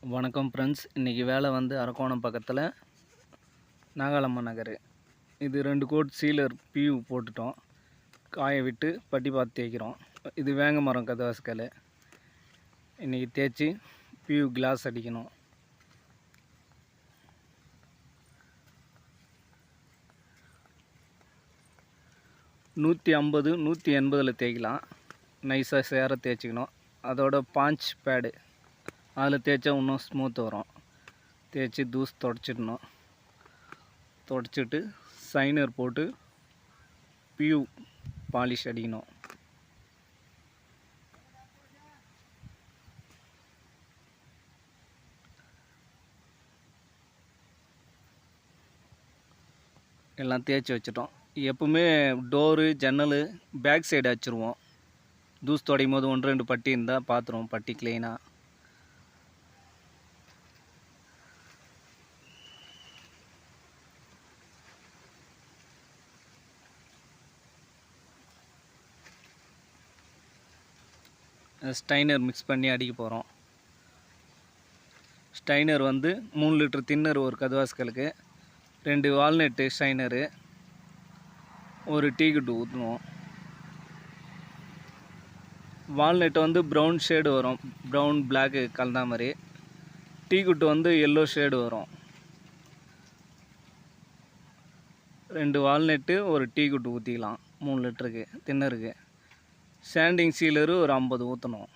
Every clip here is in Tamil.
வணக்கம் ஃப்ரெண்ட்ஸ். இன்றைக்கி வேலை வந்து அரக்கோணம் பக்கத்தில் நாகாலம்மா நகர். இது 2 கோட் சீலர் பியூ போட்டுட்டோம். காய விட்டு பட்டி பார்த்து தேய்க்கிறோம். இது வேங்க மரம் கதவாஸ்கல். இன்றைக்கி தேய்ச்சி பியூ கிளாஸ் அடிக்கணும். $150 $180 தேய்க்கலாம். நைஸாக சேர தேய்ச்சிக்கணும். அதோட பாஞ்ச் பேடு அதில் தேய்ச்சா இன்னும் ஸ்மூத் வரும். தேய்ச்சி தூசு தொடச்சிடணும். தொடச்சிட்டு சைனர் போட்டு பியூ பாலிஷ் அடிக்கணும். எல்லாம் தேய்ச்சி வச்சிட்டோம். எப்பவுமே டோரு ஜன்னல் பேக் சைடு அடிச்சிருவோம். தூசு துடையும் போது 1-2 பட்டி இருந்தால் பார்த்துருவோம். பட்டி க்ளீனாக ஸ்டைனர் மிக்ஸ் பண்ணி அடிக்க போகிறோம். ஸ்டைனர் வந்து 3 லிட்டர் தின்னர் ஒரு கதவாஸ்கலுக்கு, 2 வால்நட்டு ஸ்டைனரு, ஒரு டீ குட்டு ஊற்றணும். வால்நட் வந்து ப்ரௌன் ஷேடு வரும், ப்ரௌன் பிளாக்கு கலந்தா மாதிரி. டீ குட்டு வந்து எல்லோ ஷேடு வரும். 2 வால்நட்டு ஒரு டீ குட்டு ஊற்றிக்கலாம் 3 லிட்டருக்கு தின்னருக்கு. சாண்டிங் சீலரு ஒரு 50 ஊற்றணும்.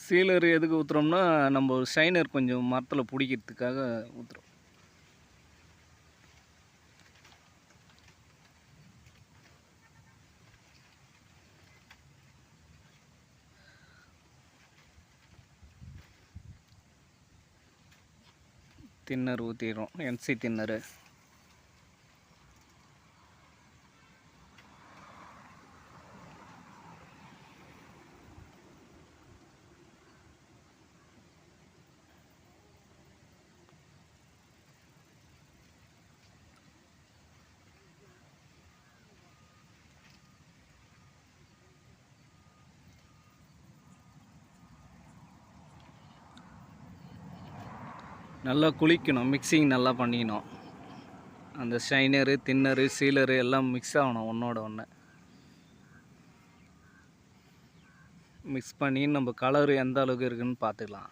சீலர் எதுக்கு ஊற்றுறோம்னா, நம்ம ஷைனர் கொஞ்சம் மரத்தில் பிடிக்கிறதுக்காக ஊற்றுறோம். தின்னர் ஊற்றிடுறோம், என்சி தின்னரு. நல்லா குளிக்கணும், மிக்சிங் நல்லா பண்ணிக்கணும். அந்த ஷைனரு தின்னரு சீலரு எல்லாம் மிக்ஸ் ஆகணும் ஒன்றோட ஒன்று. மிக்ஸ் பண்ணி நம்ம கலரு எந்த அளவுக்கு இருக்குதுன்னு பார்த்துக்கலாம்.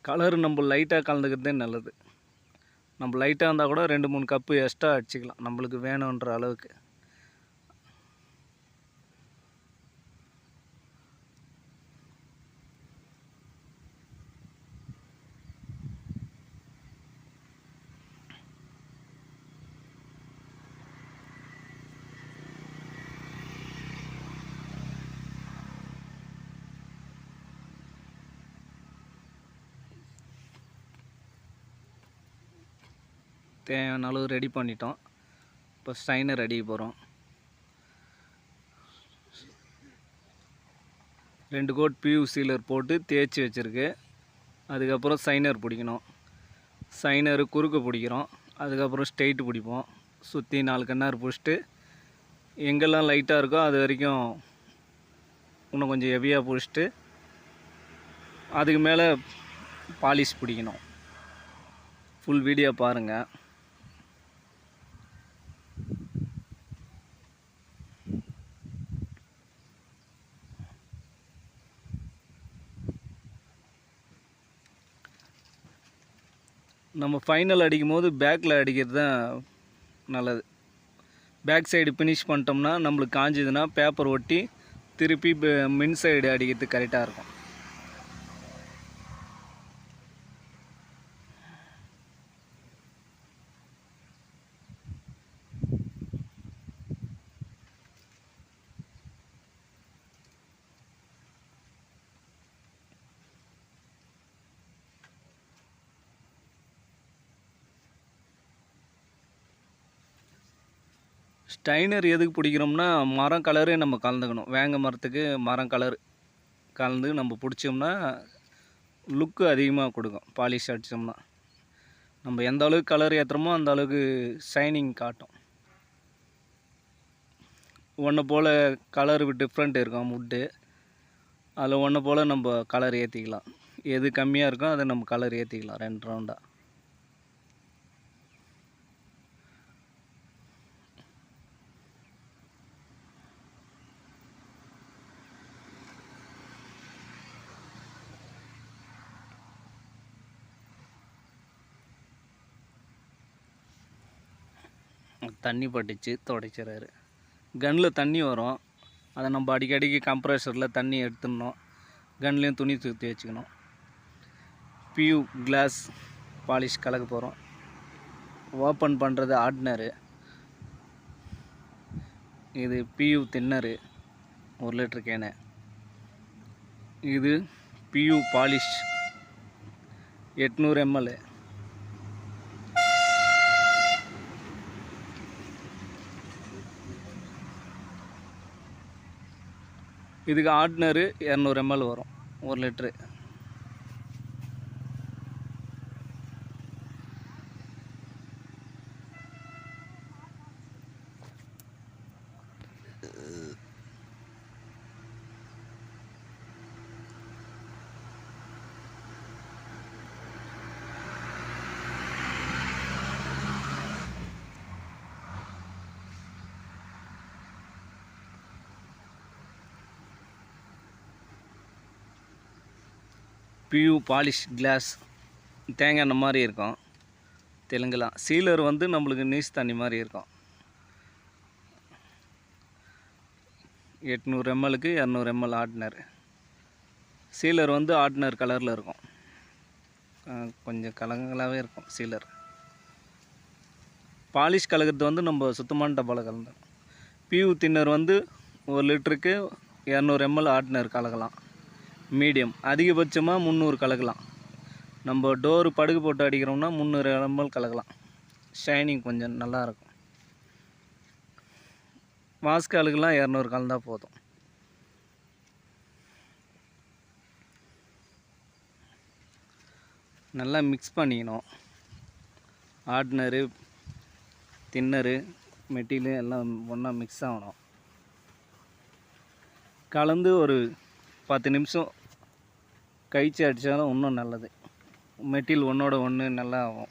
கலரு நம்ம லைட்டாக கலந்துக்கிறதே நல்லது. நம்ம லைட்டாக இருந்தால் கூட 2-3 கப்பு எக்ஸ்ட்ரா அடிச்சிக்கலாம் நம்மளுக்கு வேணுன்ற அளவுக்கு. தேவையான அளவு ரெடி பண்ணிட்டோம். இப்போ ஸ்டைனர் அடிக்க போகிறோம். 2 கோட் பியூ சீலர் போட்டு தேய்ச்சி வச்சுருக்கு. அதுக்கப்புறம் சைனர் பிடிக்கணும். சைனரு குறுக்க பிடிக்கிறோம். அதுக்கப்புறம் ஸ்ட்ரெயிட்டு பிடிப்போம். சுற்றி 4 கண்ணார் பிடிச்சிட்டு எங்கெல்லாம் லைட்டாக இருக்கோ அது வரைக்கும் இன்னும் கொஞ்சம் ஹெவியாக பிடிச்சிட்டு அதுக்கு மேலே பாலிஷ் பிடிக்கணும். ஃபுல் வீடியோ பாருங்கள். நம்ம ஃபைனல் அடிக்கும் போது பேக்கில் அடிக்கிறது தான் நல்லது. பேக் சைடு ஃபினிஷ் பண்ணிட்டோம்னா நம்மளுக்கு காஞ்சதுன்னா பேப்பர் ஒட்டி திருப்பி மின் சைடு அடிக்கிறதுக்கு கரெக்டாக இருக்கும். ஸ்டைனர் எதுக்கு பிடிக்கிறோம்னா, மரம் கலரே நம்ம கலந்துக்கணும். வேங்க மரத்துக்கு மரம் கலர் கலந்து நம்ம பிடிச்சோம்னா லுக்கு அதிகமாக கொடுக்கும். பாலிஷ் அடித்தோம்னா நம்ம எந்த அளவுக்கு கலர் ஏற்றுறோமோ அந்த அளவுக்கு ஷைனிங் காட்டும். ஒன்றை போல் கலர் டிஃப்ரெண்ட் இருக்கும் வுட்டு. அதில் ஒன்றை போல் நம்ம கலர் ஏற்றிக்கலாம். எது கம்மியாக இருக்கோ அதை நம்ம கலர் ஏற்றிக்கலாம் 2 ரவுண்டாக. தண்ணி பட்டுச்சு துடைச்சிறாரு. கன்னில் தண்ணி வரும், அதை நம்ம அடிக்கடிக்கு கம்ப்ரெஷரில் தண்ணி எடுத்துடணும். கன்லேயும் துணி சுற்றி வச்சுக்கணும். பியூ கிளாஸ் பாலிஷ் கலக்க போகிறோம். ஓப்பன் பண்ணுறது ஆர்டினரு, இது பியூ தின்னரு 1 லிட்டர் கேனு. இது பியூ பாலிஷ் 800 ml. இதுக்கு ஆர்டினரு 200 ml வரும் 1 லிட்ரு. பியூ பாலிஷ் கிளாஸ் தேங்காய் எண்ணெய் மாதிரி இருக்கும் தெலுங்குலாம். சீலர் வந்து நம்மளுக்கு நீஸ் தண்ணி மாதிரி இருக்கும். 800 mlக்கு 200 ml ஆர்டினர். சீலர் வந்து ஆர்டினர் கலரில் இருக்கும், கொஞ்சம் கலங்களாகவே இருக்கும் சீலர். பாலிஷ் கலக்கிறது வந்து நம்ம சுத்தமான டப்பாவில் கலந்துடும். பியூ தின்னர் வந்து 1 லிட்டருக்கு 200 ml ஆர்டினர் கலக்கலாம். மீடியம் அதிகபட்சமாக 300 கலக்கலாம். நம்ம டோரு படுகு போட்டு அடிக்கிறோம்னா 300 ml கலக்கலாம். ஷைனிங் கொஞ்சம் நல்லாயிருக்கும். வாஸ்காலுக்கெல்லாம் 200 கலந்தால் போதும். நல்லா மிக்ஸ் பண்ணிக்கணும். ஆர்டினரு தின்னரு மெட்டீரியல் எல்லாம் ஒன்றா மிக்ஸ் ஆகணும். கலந்து ஒரு 10 நிமிஷம் கழிச்சு அடித்தாலும் இன்னும் நல்லது. மெட்டீரியல் ஒன்றோட ஒன்று நல்லா ஆகும்.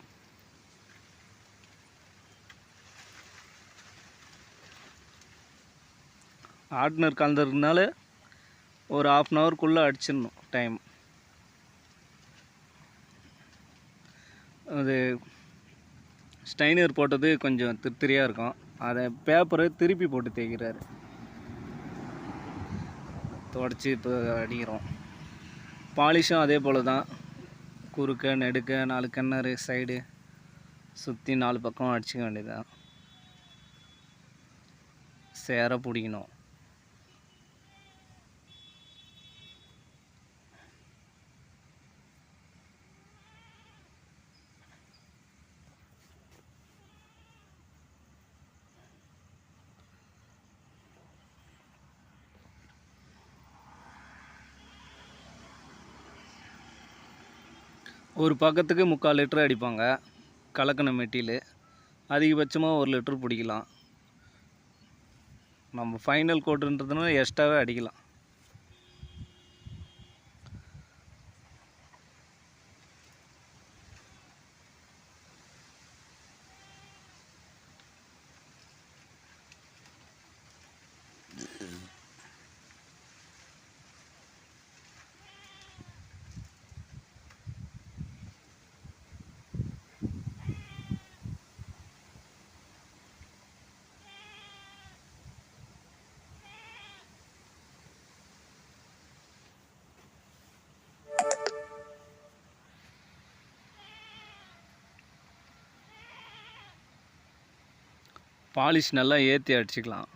ஆர்டினர் கலந்துறதுனால ஒரு 1/2 ஹவருக்குள்ளே அடிச்சிடணும் டைம். அது ஸ்டைனர் போட்டது கொஞ்சம் திருத்திரியாக இருக்கும், அதை பேப்பரை திருப்பி போட்டு தேய்க்கிறாரு. துடைச்சி இப்போ அடிக்கிறோம். பாலிஷும் அதே போல் தான், குறுக்க நெடுக்க 4 கண்ணரு சைடு சுற்றி 4 பக்கம் அடிச்சிக்க வேண்டியதுதான். சேர பிடிக்கணும். ஒரு பக்கத்துக்கு 3/4 லிட்டர் அடிப்பாங்க கலக்கின மெட்டீரியல். அதிகபட்சமாக 1 லிட்டர் பிடிக்கலாம். நம்ம ஃபைனல் கோட்டுன்றதுனால எக்ஸ்ட்ராவே அடிக்கலாம். பாலிஷ் நல்லா ஏற்றி அடிச்சுக்கலாம்.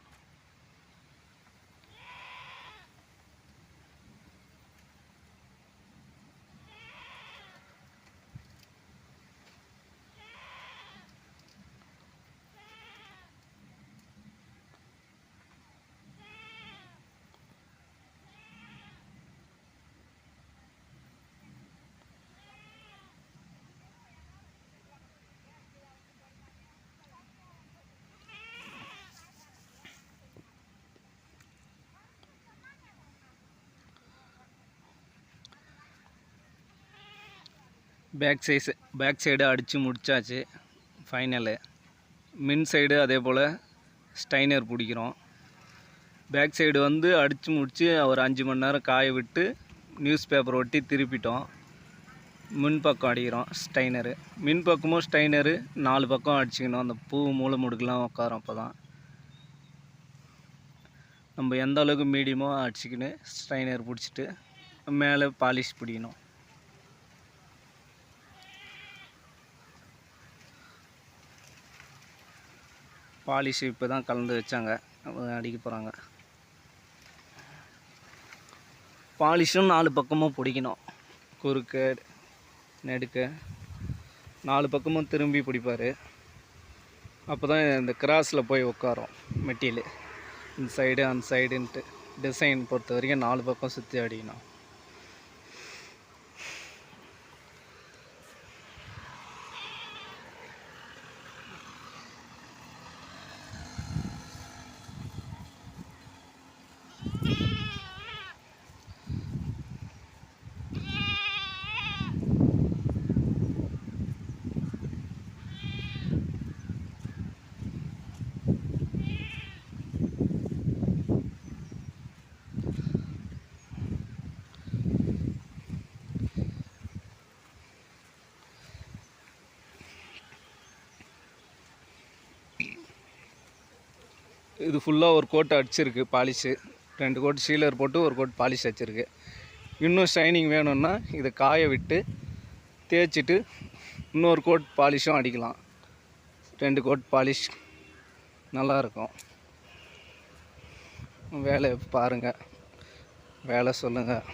பேக் சைடு அடித்து முடிச்சாச்சு ஃபைனலு. மின் சைடு அதே போல் ஸ்டைனர் பிடிக்கிறோம். பேக் சைடு வந்து அடித்து முடித்து ஒரு 5 மணி நேரம் காய விட்டு நியூஸ் பேப்பர் ஒட்டி திருப்பிட்டோம். முன் பக்கம் அடிக்கிறோம் ஸ்டைனரு. மின் பக்கமும் ஸ்டைனரு 4 பக்கம் அடிச்சுக்கணும். அந்த பூ மூளை முடுக்கெலாம் உட்காரோம். அப்போ தான் நம்ம எந்த அளவுக்கு மீடியமோ அடிச்சுக்கின்னு ஸ்டைனர் பிடிச்சிட்டு மேலே பாலிஷ் பிடிக்கணும். பாலிஷ் இப்போ தான் கலந்து வச்சாங்க, அடிக்க போகிறாங்க. பாலிஷும் 4 பக்கமும் பிடிக்கணும். குறுக்க நெடுக்க 4 பக்கமும் திரும்பி பிடிப்பார். அப்போ தான் இந்த கிராஸில் போய் உட்காரோம் மெட்டீரியல். இந்த சைடு அந்த சைடுன்ட்டு டிசைன் பொறுத்த வரைக்கும் 4 பக்கம் சுற்றி அடிக்கணும். இது ஃபுல்லாக ஒரு கோட் அடிச்சிருக்கு பாலிஷு. 2 கோட் சீலர் போட்டு ஒரு கோட் பாலிஷ் அடிச்சிருக்கு. இன்னும் ஷைனிங் வேணும்னா இதை காய விட்டு தேய்ச்சிட்டு இன்னொரு கோட் பாலிஷும் அடிக்கலாம். 2 கோட் பாலிஷ் நல்லாயிருக்கும். வேலை பாருங்கள், வேலை சொல்லுங்கள்.